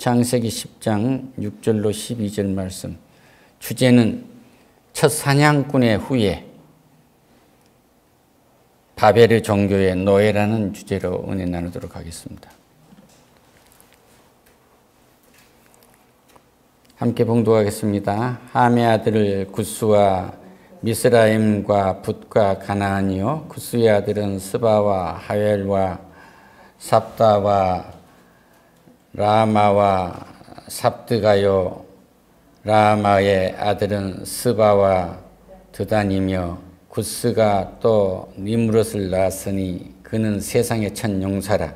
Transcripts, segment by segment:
창세기 10장 6절로 12절 말씀. 주제는 첫 사냥꾼의 후예, 바벨의 종교의 노예라는 주제로 은혜 나누도록 하겠습니다. 함께 봉독하겠습니다. 함의 아들 구스와 미스라임과 붓과 가나안이요, 구스의 아들은 스바와 하웰과 삽다와 라마와 삽드가요, 라마의 아들은 스바와 드단이며 구스가 또 니므롯을 낳았으니 그는 세상의 첫 용사라.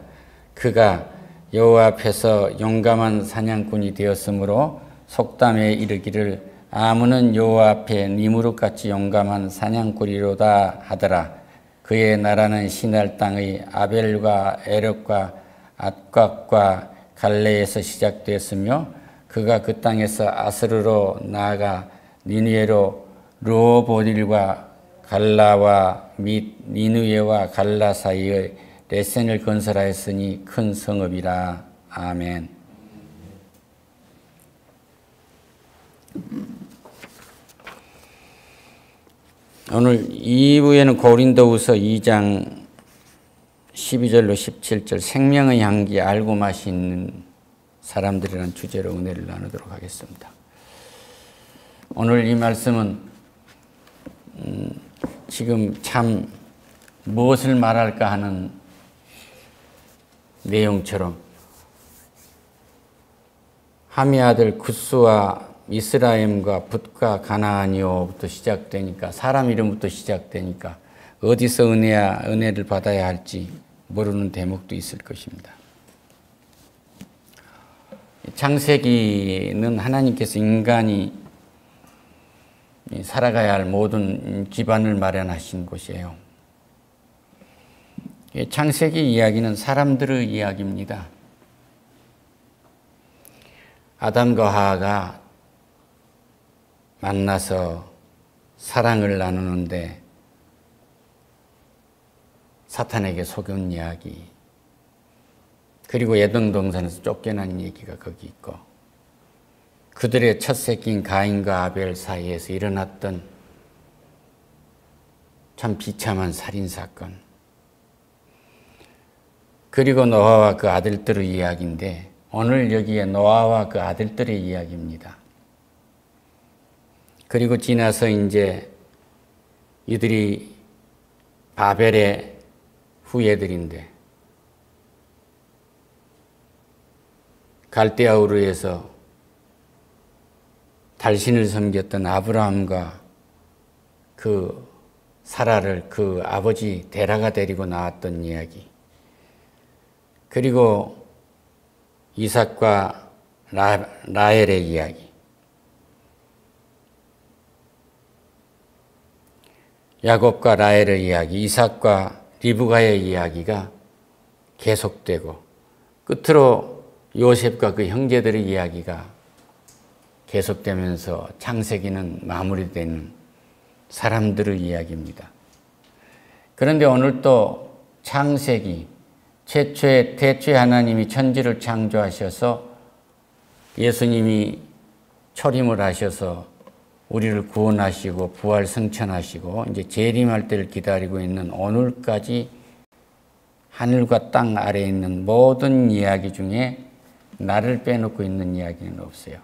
그가 여호와 앞에서 용감한 사냥꾼이 되었으므로 속담에 이르기를 아무는 여호와 앞에 니므롯같이 용감한 사냥꾼이로다 하더라. 그의 나라는 시날 땅의 아벨과 에럭과 앗곽과 갈레에서 시작되었으며 그가 그 땅에서 아스르로 나아가 니느웨로 르호보딜과 갈라와 및 니느웨와 갈라 사이에 레센을 건설하였으니 큰 성읍이라. 아멘. 오늘 2부에는 고린도후서 2장 12절로 17절 생명의 향기 알고 마시는 사람들이라는 주제로 은혜를 나누도록 하겠습니다. 오늘 이 말씀은 지금 참 무엇을 말할까 하는 내용처럼 함의 아들 구스와 미스라임과 붓과 가나안이요부터 시작되니까, 사람 이름부터 시작되니까 어디서 은혜를 받아야 할지 모르는 대목도 있을 것입니다. 창세기는 하나님께서 인간이 살아가야 할 모든 기반을 마련하신 곳이에요. 창세기 이야기는 사람들의 이야기입니다. 아담과 하와가 만나서 사랑을 나누는데 사탄에게 속은 이야기, 그리고 에덴 동산에서 쫓겨난 얘기가 거기 있고, 그들의 첫 새끼인 가인과 아벨 사이에서 일어났던 참 비참한 살인사건, 그리고 노아와 그 아들들의 이야기인데 오늘 여기에 노아와 그 아들들의 이야기입니다. 그리고 지나서 이제 이들이 바벨의 후예들인데 갈대아 우르에서 달신을 섬겼던 아브라함과 그 사라를 그 아버지 데라가 데리고 나왔던 이야기, 그리고 이삭과 라헬의 이야기, 야곱과 라헬의 이야기, 이삭과 리브가의 이야기가 계속되고 끝으로 요셉과 그 형제들의 이야기가 계속되면서 창세기는 마무리되는 사람들의 이야기입니다. 그런데 오늘 또 창세기, 태초에 하나님이 천지를 창조하셔서 예수님이 초림을 하셔서 우리를 구원하시고 부활 승천하시고 이제 재림할 때를 기다리고 있는 오늘까지 하늘과 땅 아래에 있는 모든 이야기 중에 나를 빼놓고 있는 이야기는 없어요.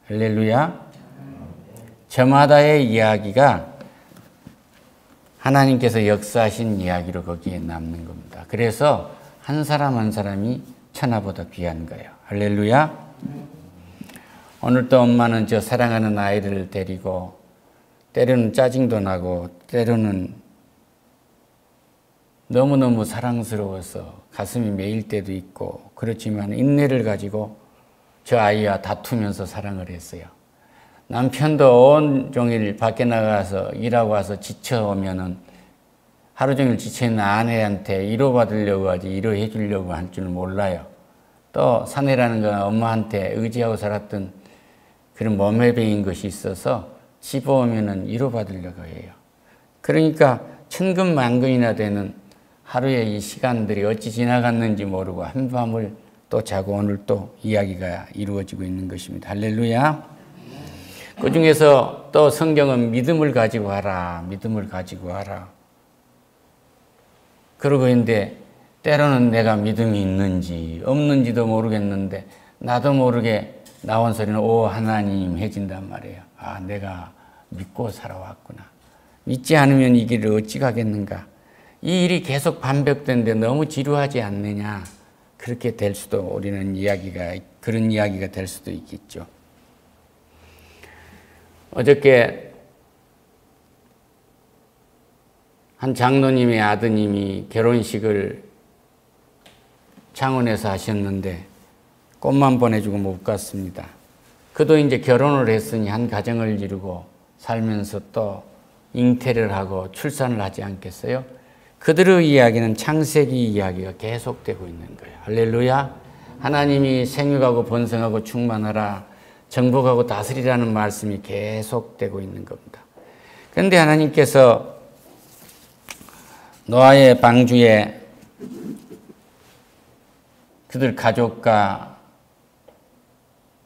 할렐루야. 저마다의 이야기가 하나님께서 역사하신 이야기로 거기에 남는 겁니다. 그래서 한 사람 한 사람이 천하보다 귀한 거예요. 할렐루야. 오늘도 엄마는 저 사랑하는 아이를 데리고 때로는 짜증도 나고 때로는 너무너무 사랑스러워서 가슴이 메일 때도 있고, 그렇지만 인내를 가지고 저 아이와 다투면서 사랑을 했어요. 남편도 온종일 밖에 나가서 일하고 와서 지쳐오면은 하루 종일 지쳐있는 아내한테 위로받으려고 하지 위로해 주려고 할 줄 몰라요. 또 사내라는 건 엄마한테 의지하고 살았던 그런 몸에 배인 것이 있어서 집에 오면은 위로받으려고 해요. 그러니까 천근만근이나 되는 하루의 이 시간들이 어찌 지나갔는지 모르고 한밤을 또 자고 오늘 또 이야기가 이루어지고 있는 것입니다. 할렐루야. 그 중에서 또 성경은 믿음을 가지고 하라, 믿음을 가지고 하라. 그러고 있는데 때로는 내가 믿음이 있는지 없는지도 모르겠는데 나도 모르게 나온 소리는 오 하나님 해진단 말이에요. 아, 내가 믿고 살아왔구나. 믿지 않으면 이 길을 어찌 가겠는가. 이 일이 계속 반복되는데 너무 지루하지 않느냐. 그렇게 될 수도 우리는 그런 이야기가 될 수도 있겠죠. 어저께 한 장로님의 아드님이 결혼식을 창원에서 하셨는데 꽃만 보내주고 못 갔습니다. 그도 이제 결혼을 했으니 한 가정을 이루고 살면서 또 잉태를 하고 출산을 하지 않겠어요? 그들의 이야기는 창세기 이야기가 계속되고 있는 거예요. 할렐루야. 하나님이 생육하고 번성하고 충만하라, 정복하고 다스리라는 말씀이 계속되고 있는 겁니다. 그런데 하나님께서 노아의 방주에 그들 가족과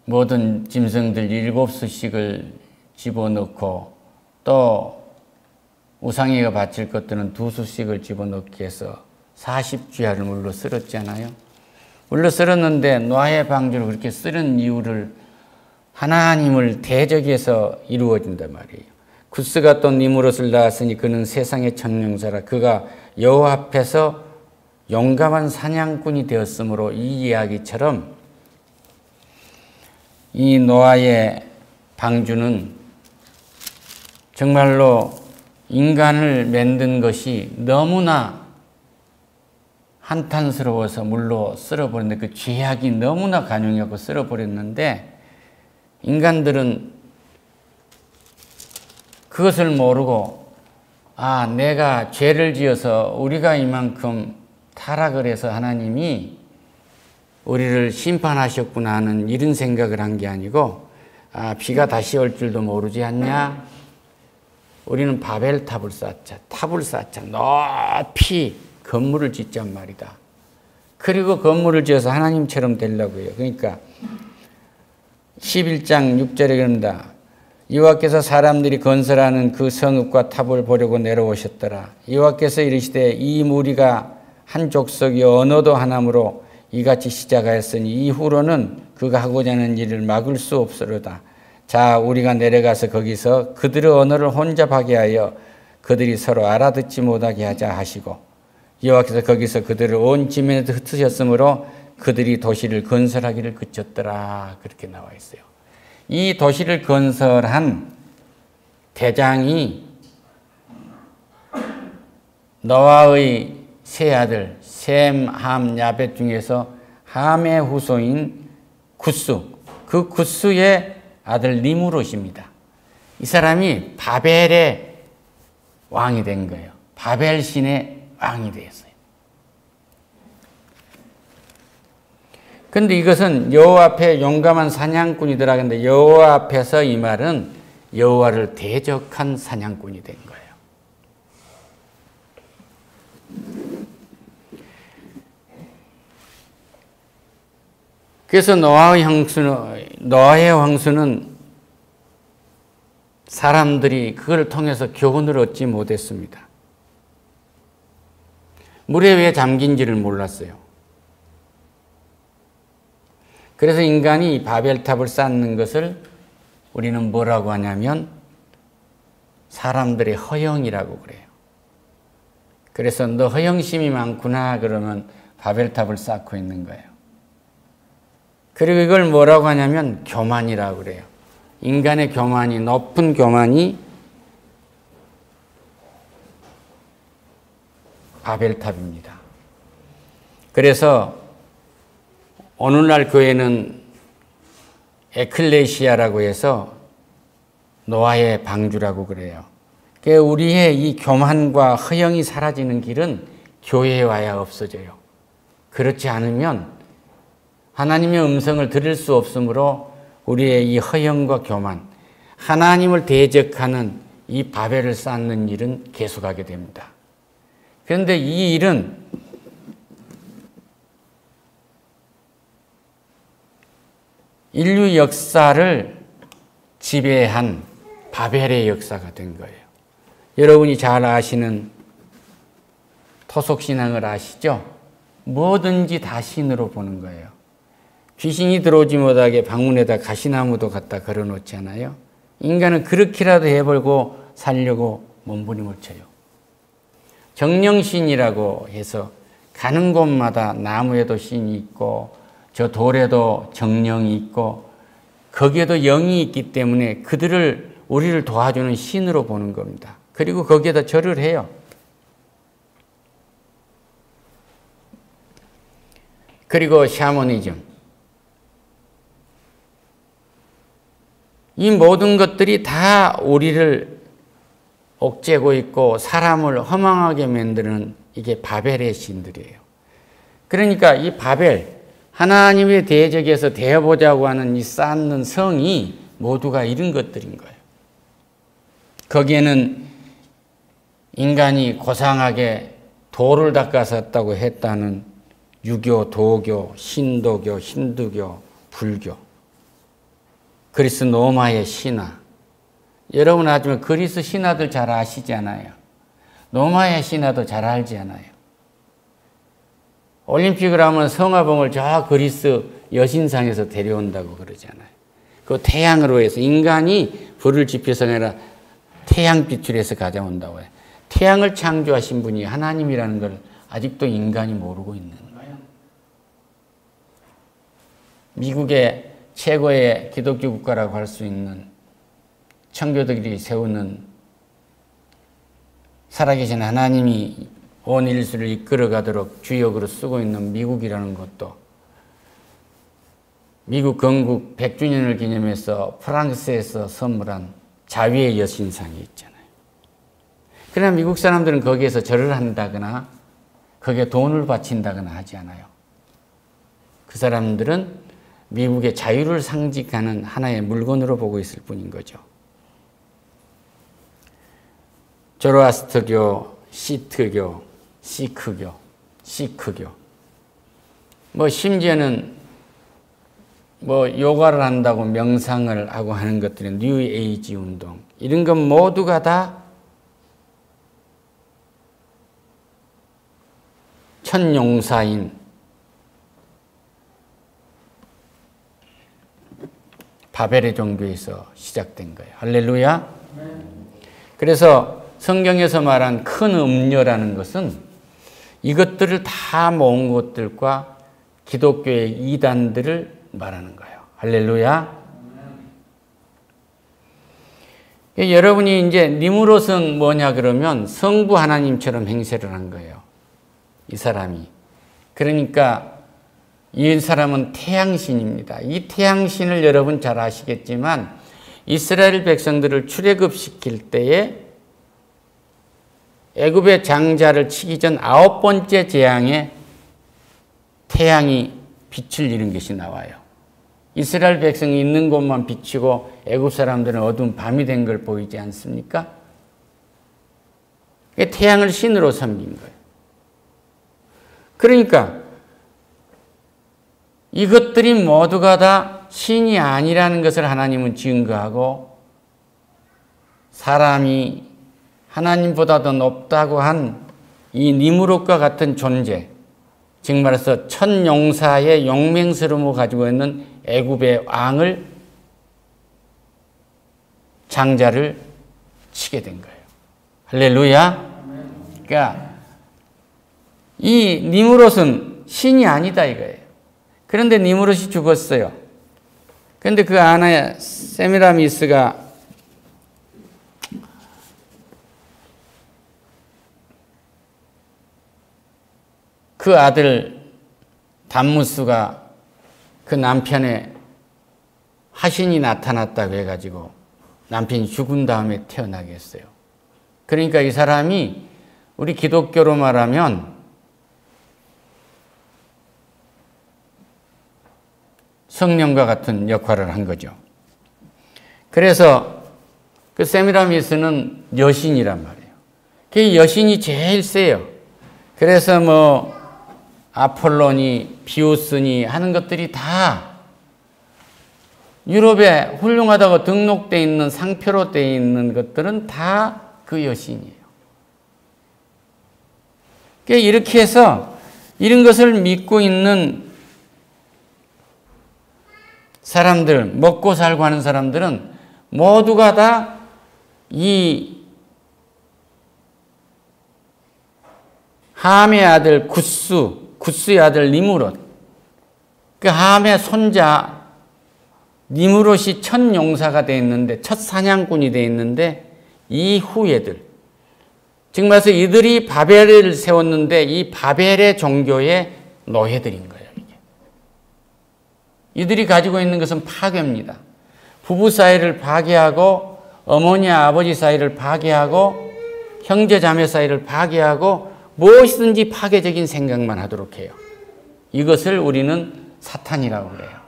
모든 짐승들 7수씩을 집어넣고 또 우상이가 바칠 것들은 2수씩을 집어넣기 해서 40주야를 물로 쓸었잖아요. 물로 쓸었는데 노아의 방주를 그렇게 쓰는 이유를 하나님을 대적해서 이루어진단 말이에요. 구스가 또 니무롯을 낳았으니 그는 세상의 천명자라. 그가 여호와 앞에서 용감한 사냥꾼이 되었으므로 이 이야기처럼 이 노아의 방주는 정말로 인간을 만든 것이 너무나 한탄스러워서 물로 쓸어버렸는데 그 죄악이 너무나 간용하고 쓸어버렸는데 인간들은 그것을 모르고 아, 내가 죄를 지어서 우리가 이만큼 타락을 해서 하나님이 우리를 심판하셨구나 하는 이런 생각을 한 게 아니고 아, 비가 다시 올 줄도 모르지 않냐? 우리는 바벨탑을 쌓자, 탑을 쌓자, 높이 건물을 짓잔 말이다. 그리고 건물을 지어서 하나님처럼 되려고 해요. 그러니까 11장 6절에 그런다. 여호와께서 사람들이 건설하는 그 성읍과 탑을 보려고 내려오셨더라. 여호와께서 이르시되 이 무리가 한 족속이 언어도 하나므로 이같이 시작하였으니 이후로는 그가 하고자 하는 일을 막을 수 없으로다. 자, 우리가 내려가서 거기서 그들의 언어를 혼잡하게 하여 그들이 서로 알아듣지 못하게 하자 하시고 여호와께서 거기서 그들을 온 지면에 흩으셨으므로 그들이 도시를 건설하기를 그쳤더라. 그렇게 나와 있어요. 이 도시를 건설한 대장이 노아의 세 아들 셈, 함, 야벳 중에서 함의 후손인 구스, 그 구스의 아들 니무롯입니다. 이 사람이 바벨의 왕이 된 거예요. 바벨 신의 왕이 되었어요. 그런데 이것은 여호와 앞에 용감한 사냥꾼이더라. 근데 여호와 앞에서 이 말은 여호와를 대적한 사냥꾼이 된 거예요. 그래서 노아의 황수는 사람들이 그걸 통해서 교훈을 얻지 못했습니다. 물에 왜 잠긴지를 몰랐어요. 그래서 인간이 바벨탑을 쌓는 것을 우리는 뭐라고 하냐면 사람들의 허영이라고 그래요. 그래서 너 허영심이 많구나 그러면 바벨탑을 쌓고 있는 거예요. 그리고 이걸 뭐라고 하냐면 교만이라고 그래요. 인간의 교만이, 높은 교만이 바벨탑입니다. 그래서 오늘날 교회는 에클레시아라고 해서 노아의 방주라고 그래요. 우리의 이 교만과 허영이 사라지는 길은 교회에 와야 없어져요. 그렇지 않으면 하나님의 음성을 들을 수 없으므로 우리의 이 허영과 교만, 하나님을 대적하는 이 바벨을 쌓는 일은 계속하게 됩니다. 그런데 이 일은 인류 역사를 지배한 바벨의 역사가 된 거예요. 여러분이 잘 아시는 토속신앙을 아시죠? 뭐든지 다 신으로 보는 거예요. 귀신이 들어오지 못하게 방문에다 가시나무도 갖다 걸어놓잖아요. 인간은 그렇게라도 해보고 살려고 몸부림을 쳐요. 정령신이라고 해서 가는 곳마다 나무에도 신이 있고 저 돌에도 정령이 있고 거기에도 영이 있기 때문에 그들을 우리를 도와주는 신으로 보는 겁니다. 그리고 거기에다 절을 해요. 그리고 샤머니즘. 이 모든 것들이 다 우리를 옥죄고 있고 사람을 허망하게 만드는 이게 바벨의 신들이에요. 그러니까 이 바벨, 하나님의 대적에서 대어보자고 하는 이 쌓는 성이 모두가 이런 것들인 거예요. 거기에는 인간이 고상하게 돌을 닦아섰다고 했다는 유교, 도교, 신도교, 힌두교, 불교, 그리스 로마의 신화. 여러분 하지만 그리스 신화들 잘 아시잖아요. 로마의 신화도 잘 알지 않아요. 올림픽을 하면 성화봉을 저 그리스 여신상에서 데려온다고 그러잖아요. 그 태양으로 해서 인간이 불을 지펴서 아니라 태양 빛을 해서 가져온다고 해요. 태양을 창조하신 분이 하나님이라는 걸 아직도 인간이 모르고 있는 거예요. 미국의 최고의 기독교 국가라고 할 수 있는 청교도들이 세우는 살아계신 하나님이 온 일수를 이끌어가도록 주역으로 쓰고 있는 미국이라는 것도 미국 건국 100주년을 기념해서 프랑스에서 선물한 자위의 여신상이 있잖아요. 그러나 미국 사람들은 거기에서 절을 한다거나 거기에 돈을 바친다거나 하지 않아요. 그 사람들은 미국의 자유를 상징하는 하나의 물건으로 보고 있을 뿐인 거죠. 조로아스터교, 시트교, 시크교, 시크교, 심지어는 요가를 한다고 명상을 하고 하는 것들이 뉴 에이지 운동, 이런 것 모두가 다 천용사인 바벨의 종교에서 시작된 거예요. 할렐루야. 그래서 성경에서 말한 큰 음녀라는 것은 이것들을 다 모은 것들과 기독교의 이단들을 말하는 거예요. 할렐루야. 여러분이 이제 니무롯은 뭐냐 그러면 성부 하나님처럼 행세를 한 거예요. 이 사람이. 그러니까 이 사람은 태양신입니다. 이 태양신을 여러분 잘 아시겠지만 이스라엘 백성들을 출애굽시킬 때에 애굽의 장자를 치기 전 9번째 재앙에 태양이 빛을 잃은 것이 나와요. 이스라엘 백성이 있는 곳만 비치고 애굽 사람들은 어두운 밤이 된 걸 보이지 않습니까? 태양을 신으로 섬긴 거예요. 그러니까 이것들이 모두가 다 신이 아니라는 것을 하나님은 증거하고 사람이 하나님보다 더 높다고 한 이 니무롯과 같은 존재, 즉 말해서 천용사의 용맹스러움을 가지고 있는 애굽의 왕을 장자를 치게 된 거예요. 할렐루야. 그러니까 이 니무롯은 신이 아니다 이거예요. 그런데 니무롯이 죽었어요. 그런데 그 아내 세미라미스가 그 아들 담무스가 그 남편의 화신이 나타났다고 해가지고 남편이 죽은 다음에 태어나게 했어요. 그러니까 이 사람이 우리 기독교로 말하면 성령과 같은 역할을 한 거죠. 그래서 그 세미라미스는 여신이란 말이에요. 그 여신이 제일 세요. 그래서 아폴로니, 비우스니 하는 것들이 다 유럽에 훌륭하다고 등록되어 있는 상표로 되어 있는 것들은 다 그 여신이에요. 그러니까 이렇게 해서 이런 것을 믿고 있는 사람들, 먹고 살고 하는 사람들은 모두가 다 이 함의 아들 구스의 아들 니무롯, 그 함의 손자 니무롯이 첫 용사가 되어 있는데, 첫 사냥꾼이 되어 있는데, 이 후예들, 지금 말해서 이들이 바벨을 세웠는데 이 바벨의 종교의 노예들인 거예요. 이게. 이들이 가지고 있는 것은 파괴입니다. 부부 사이를 파괴하고, 어머니와 아버지 사이를 파괴하고, 형제 자매 사이를 파괴하고, 무엇이든지 파괴적인 생각만 하도록 해요. 이것을 우리는 사탄이라고 그래요.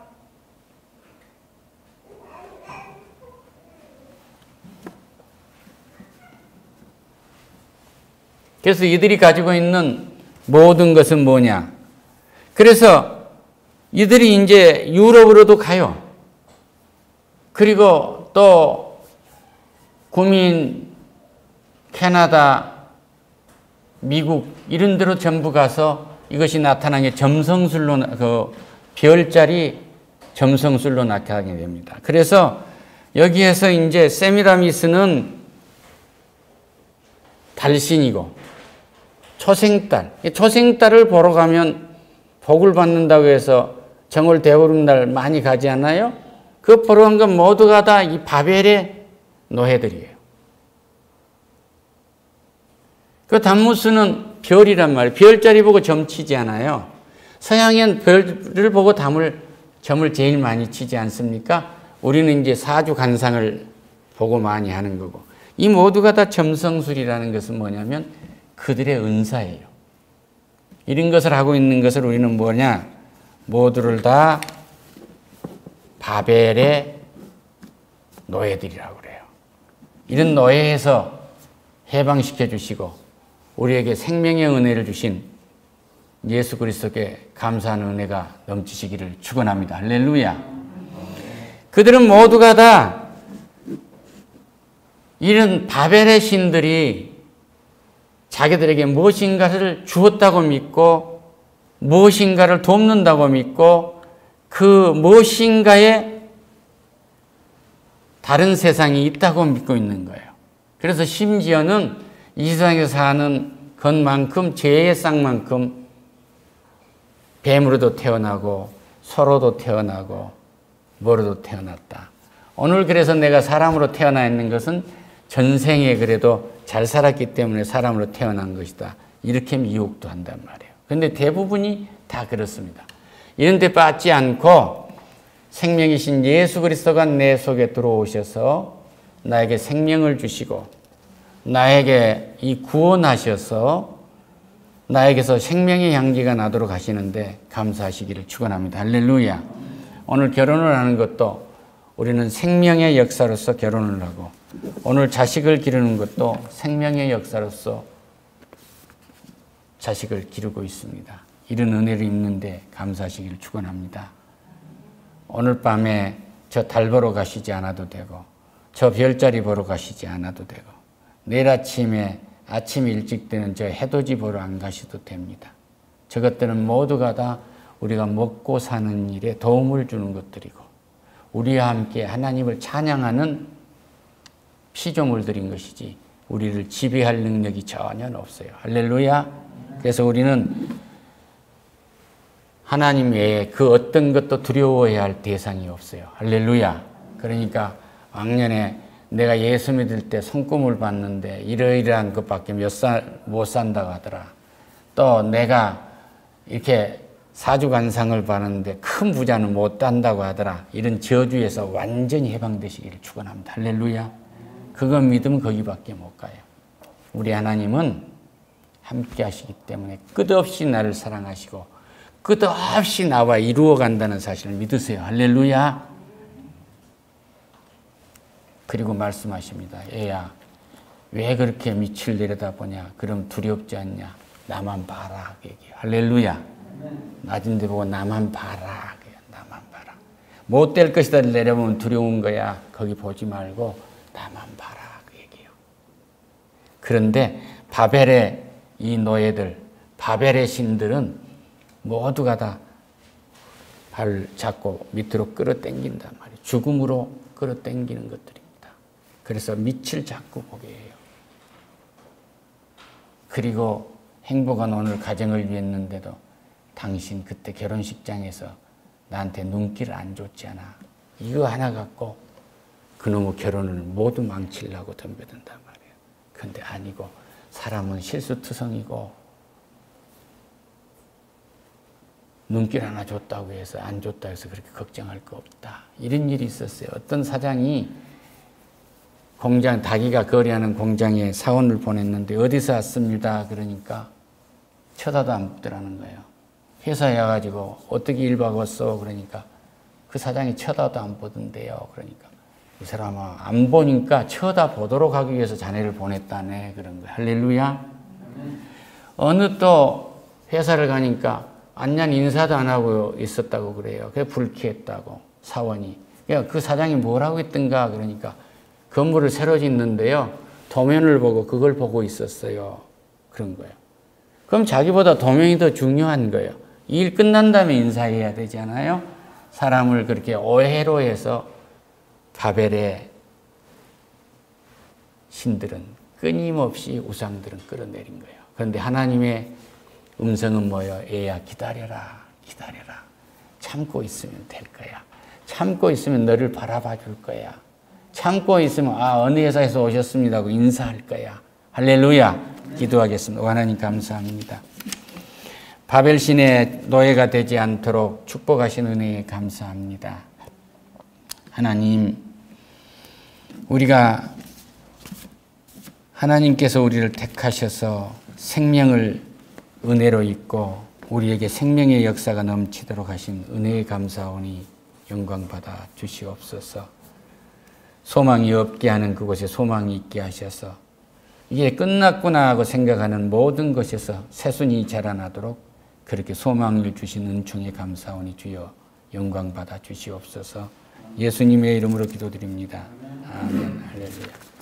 그래서 이들이 가지고 있는 모든 것은 뭐냐? 그래서 이들이 이제 유럽으로도 가요. 그리고 또 구민, 캐나다, 미국 이런 데로 전부 가서 이것이 나타난 게 점성술로, 그 별자리 점성술로 나타나게 됩니다. 그래서 여기에서 이제 세미라미스는 달신이고, 초생달을 보러 가면 복을 받는다고 해서 정월 대보름날 많이 가지 않아요? 그 보러 간 건 모두가 다 이 바벨의 노예들이에요. 그 담무스는 별이란 말이에요. 별자리 보고 점 치지 않아요. 서양엔 별을 보고 점을 제일 많이 치지 않습니까? 우리는 이제 사주 간상을 보고 많이 하는 거고. 이 모두가 다 점성술이라는 것은 뭐냐면 그들의 은사예요. 이런 것을 하고 있는 것을 우리는 뭐냐? 모두를 다 바벨의 노예들이라고 그래요. 이런 노예에서 해방시켜 주시고 우리에게 생명의 은혜를 주신 예수 그리스도께 감사하는 은혜가 넘치시기를 축원합니다. 할렐루야. 그들은 모두가 다 이런 바벨의 신들이 자기들에게 무엇인가를 주었다고 믿고 무엇인가를 돕는다고 믿고 그 무엇인가에 다른 세상이 있다고 믿고 있는 거예요. 그래서 심지어는 이 세상에서 사는 것만큼 죄의 쌍만큼 뱀으로도 태어나고 소로도 태어나고 뭐로도 태어났다. 오늘 그래서 내가 사람으로 태어나 있는 것은 전생에 그래도 잘 살았기 때문에 사람으로 태어난 것이다. 이렇게 미혹도 한단 말이에요. 그런데 대부분이 다 그렇습니다. 이런 데 빠지지 않고 생명이신 예수 그리스도가 내 속에 들어오셔서 나에게 생명을 주시고 나에게 이 구원하셔서 나에게서 생명의 향기가 나도록 하시는데 감사하시기를 축원합니다. 할렐루야. 오늘 결혼을 하는 것도 우리는 생명의 역사로서 결혼을 하고 오늘 자식을 기르는 것도 생명의 역사로서 자식을 기르고 있습니다. 이런 은혜를 입는데 감사하시기를 축원합니다. 오늘 밤에 저 달 보러 가시지 않아도 되고 저 별자리 보러 가시지 않아도 되고 내일 아침에 아침 일찍 되는 저 해돋이 보러 안 가셔도 됩니다. 저것들은 모두가 다 우리가 먹고 사는 일에 도움을 주는 것들이고 우리와 함께 하나님을 찬양하는 피조물들인 것이지 우리를 지배할 능력이 전혀 없어요. 할렐루야. 그래서 우리는 하나님 외에 그 어떤 것도 두려워해야 할 대상이 없어요. 할렐루야. 그러니까 왕년에 내가 예수 믿을 때 성금을 받는데 이러이러한 것밖에 몇 살 못 산다고 하더라. 또 내가 이렇게 사주간상을 받는데 큰 부자는 못 단다고 하더라. 이런 저주에서 완전히 해방되시기를 축원합니다. 할렐루야. 그거 믿으면 거기밖에 못 가요. 우리 하나님은 함께 하시기 때문에 끝없이 나를 사랑하시고 끝없이 나와 이루어 간다는 사실을 믿으세요. 할렐루야. 그리고 말씀하십니다. 얘야, 왜 그렇게 밑을 내려다보냐? 그럼 두렵지 않냐? 나만 봐라. 할렐루야. 낮은 데 보고 나만 봐라. 나만 봐라. 못 될 것이다 내려보면 두려운 거야. 거기 보지 말고 나만 봐라 그 얘기예요. 그런데 바벨의 이 노예들, 바벨의 신들은 모두가 다 발을 잡고 밑으로 끌어당긴단 말이에요. 죽음으로 끌어당기는 것들입니다. 그래서 밑을 자꾸 보게 해요. 그리고 행복한 오늘 가정을 위했는데도 당신 그때 결혼식장에서 나한테 눈길 안 줬잖아. 이거 하나 갖고 그놈의 결혼을 모두 망치려고 덤벼든단 말이에요. 그런데 아니고 사람은 실수투성이고 눈길 하나 줬다고 해서 안 줬다고 해서 그렇게 걱정할 거 없다. 이런 일이 있었어요. 어떤 사장이 공장, 닭이가 거래하는 공장에 사원을 보냈는데 어디서 왔습니다. 그러니까 쳐다도 안 보더라는 거예요. 회사에 와가지고 어떻게 일 바꿨어? 그러니까 그 사장이 쳐다도 안 보던데요. 그러니까 이 사람아 안 보니까 쳐다보도록 하기 위해서 자네를 보냈다네. 그런 거예요. 할렐루야. 어느 또 회사를 가니까 안녕 인사도 안 하고 있었다고 그래요. 그게 불쾌했다고 사원이. 그러니까 그 사장이 뭐라고 했던가 그러니까 건물을 새로 짓는데요. 도면을 보고 그걸 보고 있었어요. 그런 거예요. 그럼 자기보다 도면이 더 중요한 거예요. 일 끝난 다음에 인사해야 되잖아요. 사람을 그렇게 오해로 해서 바벨의 신들은 끊임없이 우상들은 끌어내린 거예요. 그런데 하나님의 음성은 뭐예요? 애야 기다려라. 기다려라. 참고 있으면 될 거야. 참고 있으면 너를 바라봐 줄 거야. 참고 있으면 어느 회사에서 오셨습니다 하고 인사할 거야. 할렐루야. 기도하겠습니다. 하나님 감사합니다. 바벨신의 노예가 되지 않도록 축복하신 은혜에 감사합니다. 하나님, 우리가 하나님께서 우리를 택하셔서 생명을 은혜로 있고 우리에게 생명의 역사가 넘치도록 하신 은혜에 감사오니 영광받아 주시옵소서. 소망이 없게 하는 그곳에 소망이 있게 하셔서 이게 끝났구나 하고 생각하는 모든 것에서 새순이 자라나도록 그렇게 소망을 주신 은총에 감사오니 주여 영광받아 주시옵소서. 예수님의 이름으로 기도드립니다. 아멘. 할렐루야.